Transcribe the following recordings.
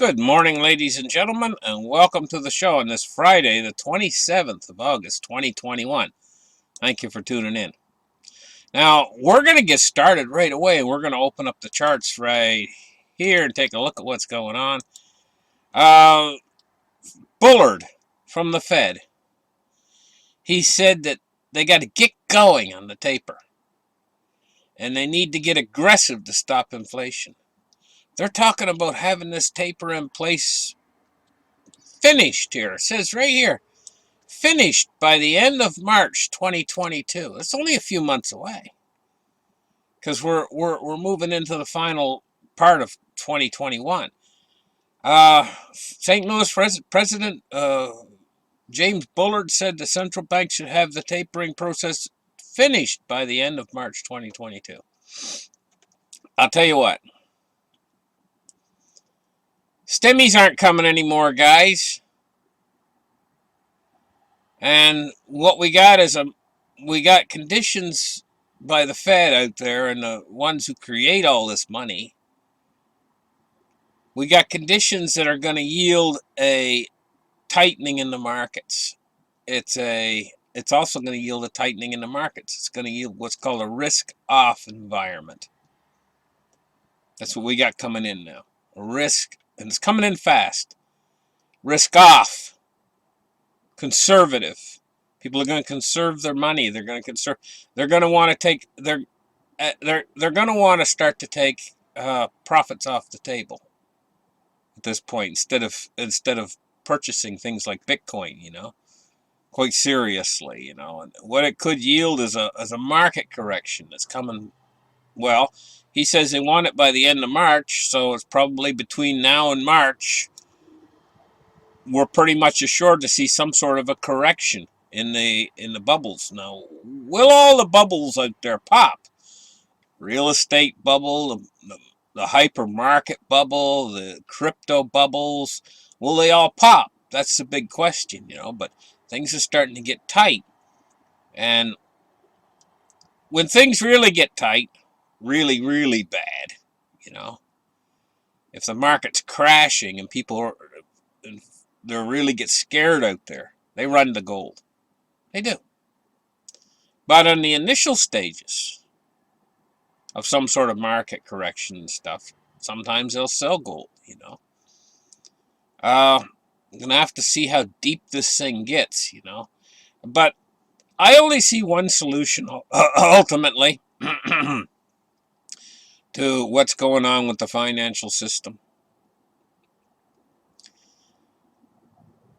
Good morning, ladies and gentlemen, and welcome to the show on this Friday, the 27th of August, 2021. Thank you for tuning in. Now, we're going to get started right away. We're going to open up the charts right here and take a look at what's going on. Bullard from the Fed, he said that they got to get going on the taper, and they need to get aggressive to stop inflation. They're talking about having this taper in place finished here. It says right here, finished by the end of March 2022. It's only a few months away, because we're moving into the final part of 2021. St. Louis President James Bullard said the central bank should have the tapering process finished by the end of March 2022. I'll tell you what. Stimmies aren't coming anymore, guys. And what we got is we got conditions by the Fed out there and the ones who create all this money. We got conditions that are going to yield a tightening in the markets. It's also going to yield a tightening in the markets. It's going to yield what's called a risk-off environment. That's what we got coming in now. A risk, and it's coming in fast. Risk-off. Conservative. People are going to conserve their money. They're going to conserve. They're going to want to take. They're going to want to start to take profits off the table at this point instead of purchasing things like Bitcoin. Quite seriously. And what it could yield is a market correction that's coming. Well, he says they want it by the end of March, so it's probably between now and March. We're pretty much assured to see some sort of a correction in the bubbles. Now, will all the bubbles out there pop? Real estate bubble, the hypermarket bubble, the crypto bubbles, will they all pop? That's the big question, but things are starting to get tight. And when things really get tight, really, really bad, if the market's crashing and they really get scared out there, they run to gold. They do. But in the initial stages of some sort of market correction and stuff, sometimes they'll sell gold, I'm going to have to see how deep this thing gets, But I only see one solution, ultimately, to what's going on with the financial system.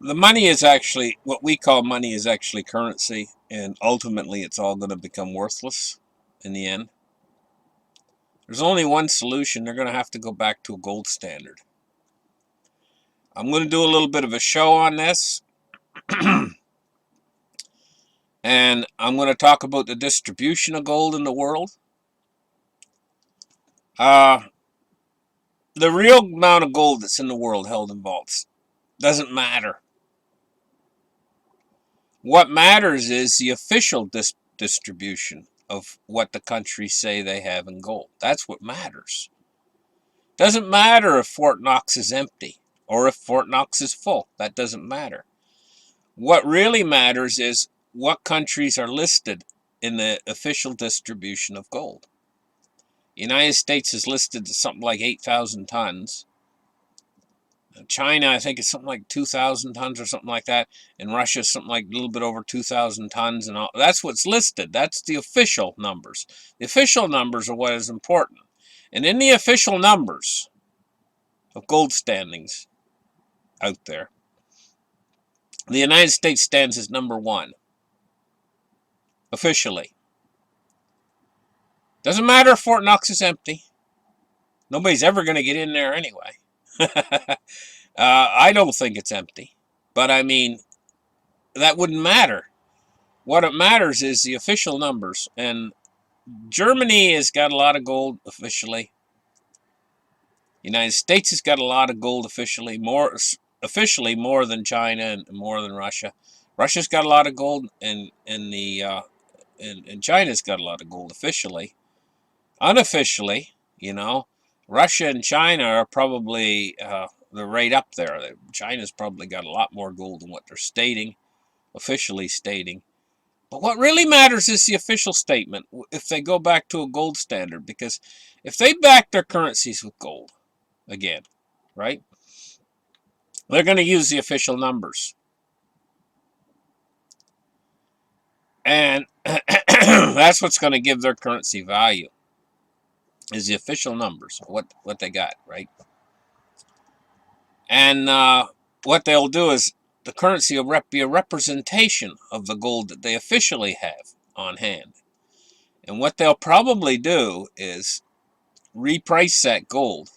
The money is actually, what we call money is actually currency, and ultimately it's all going to become worthless in the end. There's only one solution. They're going to have to go back to a gold standard. I'm going to do a little bit of a show on this. And I'm going to talk about the distribution of gold in the world. The real amount of gold that's in the world held in vaults doesn't matter. What matters is the official distribution of what the countries say they have in gold. That's what matters. Doesn't matter if Fort Knox is empty or if Fort Knox is full. That doesn't matter. What really matters is what countries are listed in the official distribution of gold. The United States is listed to something like 8,000 tons. China, I think, is something like 2,000 tons or something like that. And Russia is something like a little bit over 2,000 tons. And all. That's what's listed. That's the official numbers. The official numbers are what is important. And in the official numbers of gold standings out there, the United States stands as number one. Officially. Doesn't matter if Fort Knox is empty. Nobody's ever going to get in there anyway. I don't think it's empty. But I mean, that wouldn't matter. What it matters is the official numbers. And Germany has got a lot of gold officially. The United States has got a lot of gold officially. More than China and more than Russia. Russia's got a lot of gold, and China's got a lot of gold officially. Unofficially, Russia and China are probably they're right up there. China's probably got a lot more gold than what they're stating, officially stating. But what really matters is the official statement, if they go back to a gold standard, because if they back their currencies with gold, again, right, they're going to use the official numbers. And that's what's going to give their currency value, is the official numbers, what they got, right? And what they'll do is the currency will be a representation of the gold that they officially have on hand. And what they'll probably do is reprice that gold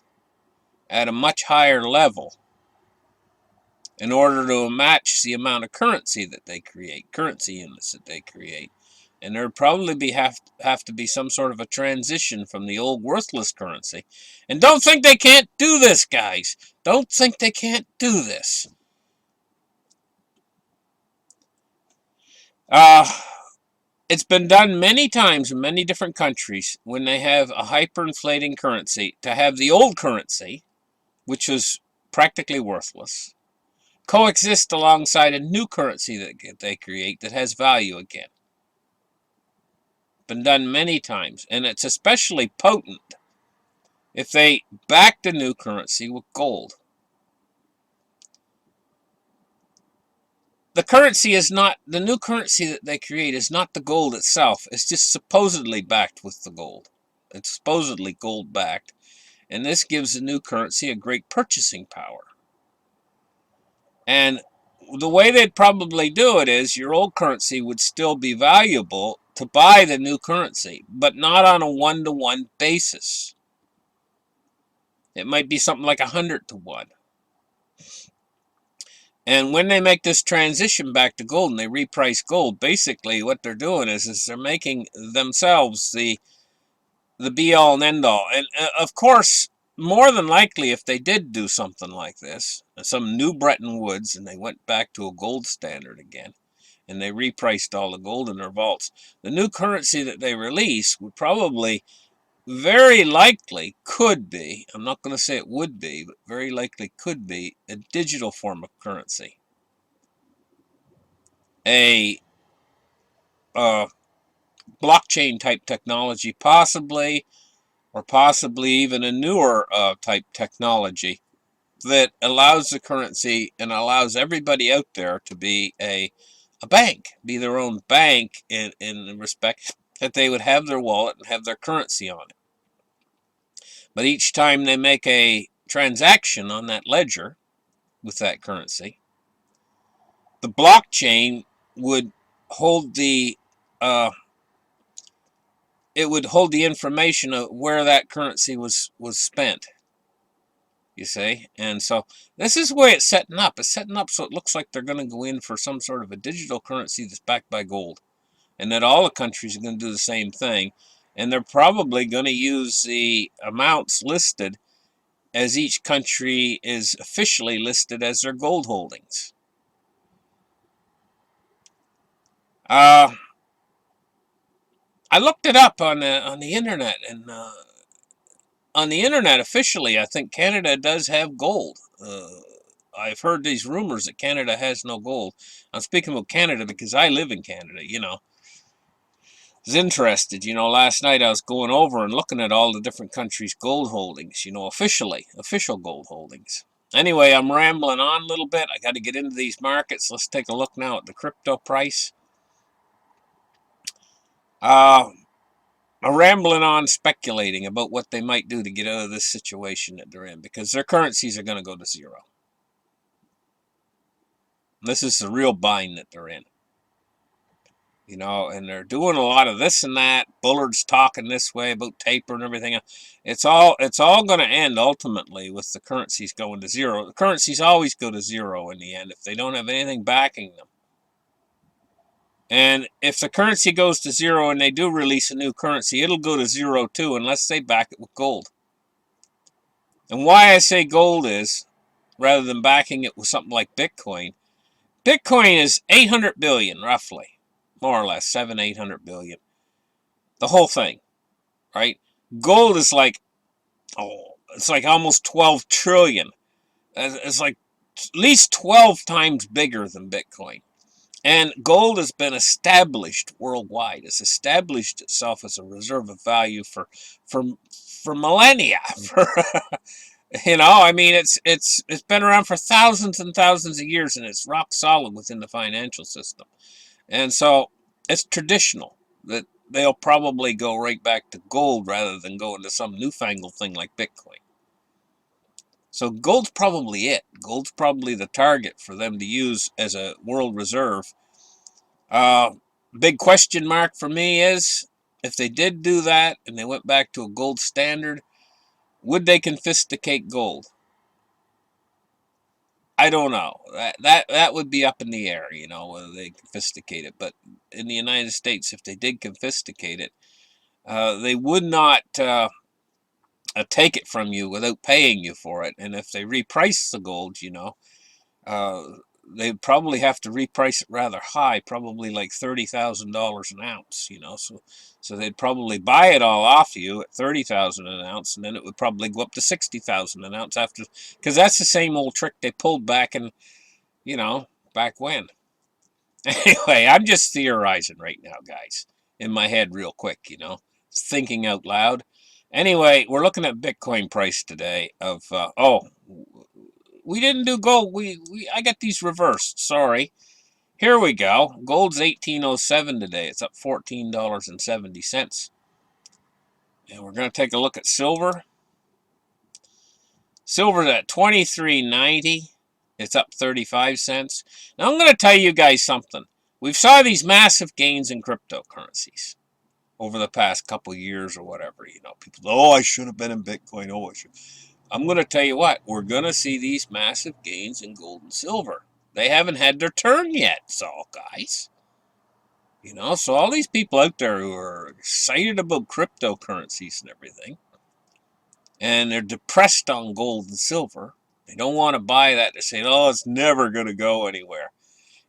at a much higher level in order to match the amount of currency that they create, currency units that they create. And there'd probably have to be some sort of a transition from the old worthless currency. And don't think they can't do this, guys. Don't think they can't do this. It's been done many times in many different countries when they have a hyperinflating currency, to have the old currency, which was practically worthless, coexist alongside a new currency that they create that has value again. Been done many times, and it's especially potent if they back the new currency with gold. The currency is not, the new currency that they create is not the gold itself. It's just supposedly backed with the gold. It's supposedly gold backed. And this gives the new currency a great purchasing power. And the way they'd probably do it is your old currency would still be valuable to buy the new currency, but not on a 1-to-1 basis. It might be something like 100-to-1. And when they make this transition back to gold and they reprice gold, basically what they're doing is they're making themselves the be-all and end-all. And of course, more than likely, if they did do something like this, some new Bretton Woods, and they went back to a gold standard again, and they repriced all the gold in their vaults, the new currency that they release would probably, very likely, could be, I'm not going to say it would be, but very likely could be, a digital form of currency. A blockchain type technology, possibly, or possibly even a newer type technology that allows the currency and allows everybody out there to be a bank, be their own bank in the respect that they would have their wallet and have their currency on it. But each time they make a transaction on that ledger with that currency, the blockchain would hold the it would hold the information of where that currency was spent, you see. And so this is the way it's setting up. It's setting up so it looks like they're going to go in for some sort of a digital currency that's backed by gold, and that all the countries are going to do the same thing. And they're probably going to use the amounts listed as each country is officially listed as their gold holdings. I looked it up on the internet, and on the internet officially, I think Canada does have gold. I've heard these rumors that Canada has no gold. I'm speaking about Canada because I live in Canada, you know. I was interested, you know, last night I was going over and looking at all the different countries' gold holdings, you know, official gold holdings. Anyway, I'm rambling on a little bit. I got to get into these markets. Let's take a look now at the crypto price. I'm rambling on, speculating about what they might do to get out of this situation that they're in, because their currencies are going to go to zero. This is the real bind that they're in. You know, and they're doing a lot of this and that. Bullard's talking this way about taper and everything. It's all going to end ultimately with the currencies going to zero. The currencies always go to zero in the end if they don't have anything backing them. And if the currency goes to zero and they do release a new currency, it'll go to zero too, unless they back it with gold. And why I say gold is, rather than backing it with something like Bitcoin, Bitcoin is 800 billion, roughly. More or less, 700-800 billion. The whole thing, right? Gold is like, it's like almost 12 trillion. It's like at least 12 times bigger than Bitcoin. And gold has been established worldwide. It's established itself as a reserve of value for for millennia. For I mean, it's been around for thousands and thousands of years, and it's rock solid within the financial system. And so it's traditional that they'll probably go right back to gold rather than go into some newfangled thing like Bitcoin. So gold's probably it. Gold's probably the target for them to use as a world reserve. Big question mark for me is, if they did do that and they went back to a gold standard, would they confiscate gold? I don't know. That would be up in the air, whether they confiscate it. But in the United States, if they did confiscate it, they would not take it from you without paying you for it. And if they reprice the gold, uh, they'd probably have to reprice it rather high, probably like $30,000 an ounce, So they'd probably buy it all off you at $30,000 an ounce, and then it would probably go up to $60,000 an ounce after, because that's the same old trick they pulled back in, back when. Anyway, I'm just theorizing right now, guys, in my head real quick, thinking out loud. Anyway, we're looking at Bitcoin price today of, we didn't do gold. I got these reversed. Sorry. Here we go. Gold's 1807 today. It's up $14.70. And we're going to take a look at silver. Silver's at $23.90. It's up 35 cents. Now I'm going to tell you guys something. We've saw these massive gains in cryptocurrencies over the past couple years or whatever. People, I should have been in Bitcoin. I should. I'm going to tell you what, we're going to see these massive gains in gold and silver. They haven't had their turn yet, guys. So all these people out there who are excited about cryptocurrencies and everything, and they're depressed on gold and silver, they don't want to buy that. They're saying, it's never going to go anywhere.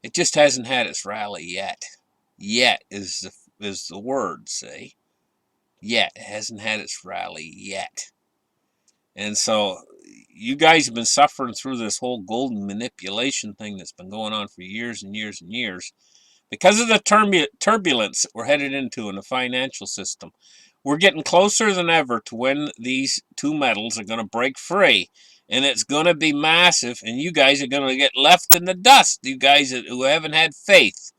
It just hasn't had its rally yet. Yet is the word, see? Yet. It hasn't had its rally yet. And so you guys have been suffering through this whole golden manipulation thing that's been going on for years and years and years. Because of the turbulence that we're headed into in the financial system, we're getting closer than ever to when these two metals are going to break free. And it's going to be massive, and you guys are going to get left in the dust, you guys who haven't had faith.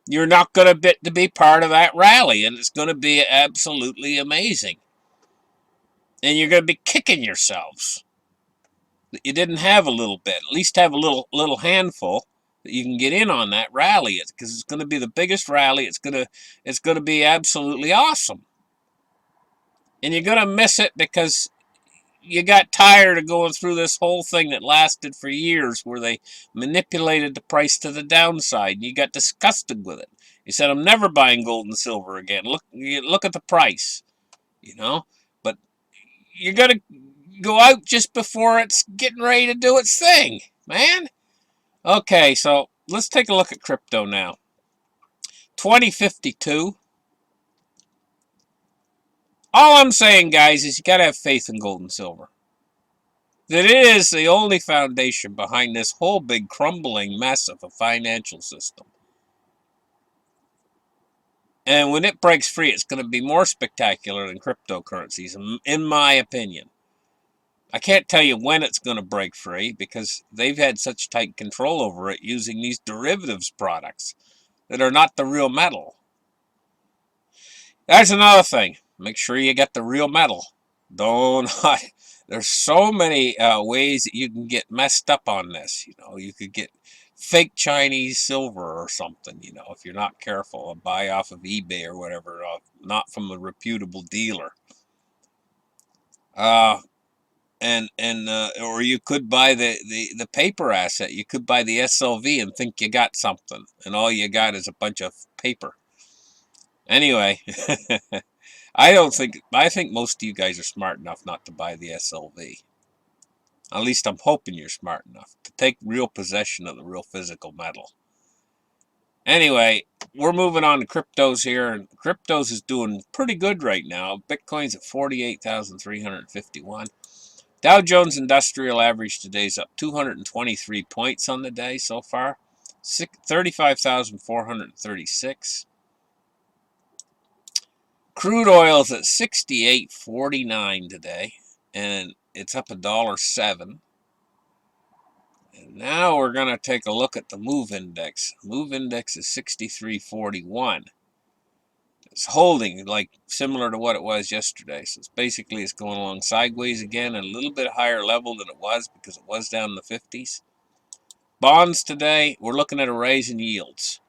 You're not going to be part of that rally, and it's going to be absolutely amazing. And you're going to be kicking yourselves that you didn't have a little bit. At least have a little handful that you can get in on that rally, because it's going to be the biggest rally. It's going to be absolutely awesome. And you're going to miss it because you got tired of going through this whole thing that lasted for years, where they manipulated the price to the downside. And you got disgusted with it. You said, I'm never buying gold and silver again. Look at the price, But you're going to go out just before it's getting ready to do its thing, man. Okay, so let's take a look at crypto now. 2052. All I'm saying, guys, is you got to have faith in gold and silver. That it is the only foundation behind this whole big crumbling mess of a financial system. And when it breaks free, it's going to be more spectacular than cryptocurrencies, in my opinion. I can't tell you when it's going to break free, because they've had such tight control over it using these derivatives products that are not the real metal. That's another thing. Make sure you get the real metal. There's so many ways that you can get messed up on this. You could get fake Chinese silver or something, if you're not careful, and buy off of eBay or whatever, not from a reputable dealer. Or you could buy the paper asset. You could buy the SLV and think you got something, and all you got is a bunch of paper. Anyway, I think most of you guys are smart enough not to buy the SLV. At least I'm hoping you're smart enough to take real possession of the real physical metal. Anyway, we're moving on to cryptos here, and cryptos is doing pretty good right now. Bitcoin's at 48,351. Dow Jones Industrial Average today is up 223 points on the day so far, 35,436. Crude oil is at 68.49 today, and it's up $1.07. And now we're going to take a look at the MOVE index. MOVE index is 63.41. It's holding like similar to what it was yesterday. So it's going along sideways again at a little bit higher level than it was because it was down in the 50s. Bonds today, we're looking at a rise in yields.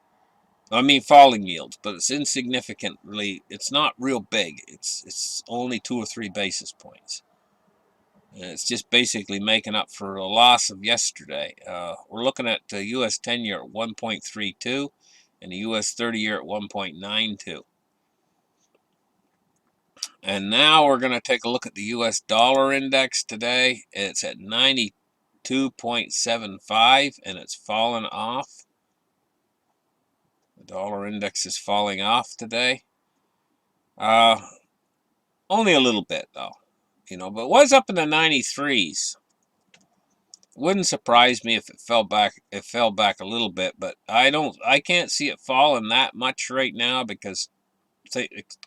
I mean falling yields, but it's insignificantly, it's not real big. It's only 2 or 3 basis points. And it's just basically making up for a loss of yesterday. We're looking at the U.S. 10-year at 1.32 and the U.S. 30-year at 1.92. And now we're going to take a look at the U.S. dollar index today. It's at 92.75 and it's fallen off. The dollar index is falling off today. Only a little bit though, but it was up in the 93s. Wouldn't surprise me if it fell back. It fell back a little bit, but I can't see it falling that much right now because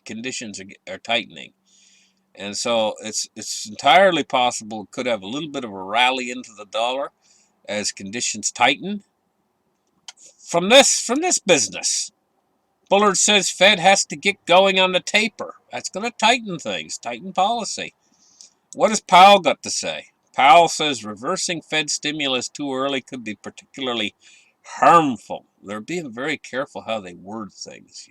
conditions are tightening. And so it's entirely possible it could have a little bit of a rally into the dollar as conditions tighten. From this business, Bullard says Fed has to get going on the taper. That's going to tighten things, tighten policy. What has Powell got to say? Powell says reversing Fed stimulus too early could be particularly harmful. They're being very careful how they word things,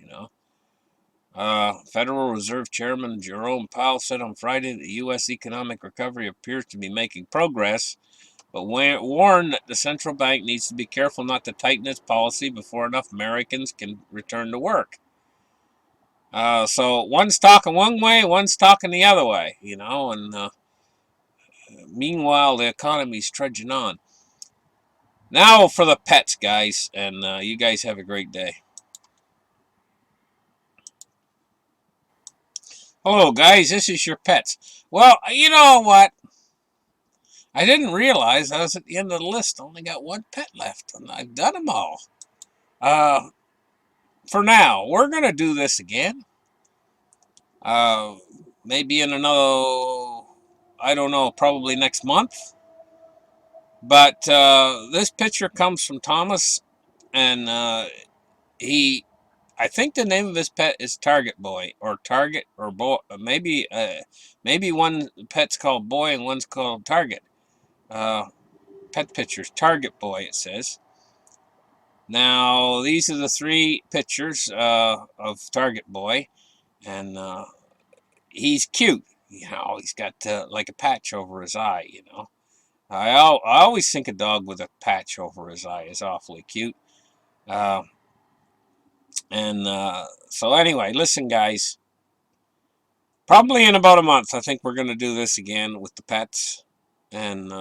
Federal Reserve Chairman Jerome Powell said on Friday that the U.S. economic recovery appears to be making progress, but warned that the central bank needs to be careful not to tighten its policy before enough Americans can return to work. So one's talking one way, one's talking the other way, and meanwhile the economy's trudging on. Now for the pets, guys, and you guys have a great day. Hello, guys, this is your pets. Well, you know what? I didn't realize I was at the end of the list. I only got one pet left, and I've done them all. For now, we're going to do this again. Maybe in another, I don't know, probably next month. But this picture comes from Thomas, and I think the name of his pet is Target Boy, or Target, or Boy. Maybe one pet's called Boy and one's called Target. Pet pictures, Target Boy, it says. Now, these are the 3 pictures of Target Boy, and he's cute. He's got like a patch over his eye, I always think a dog with a patch over his eye is awfully cute. So anyway, listen, guys. Probably in about a month, I think we're going to do this again with the pets. And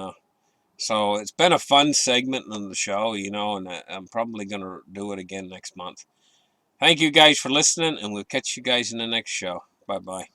so it's been a fun segment on the show, and I'm probably going to do it again next month. Thank you guys for listening, and we'll catch you guys in the next show. Bye-bye.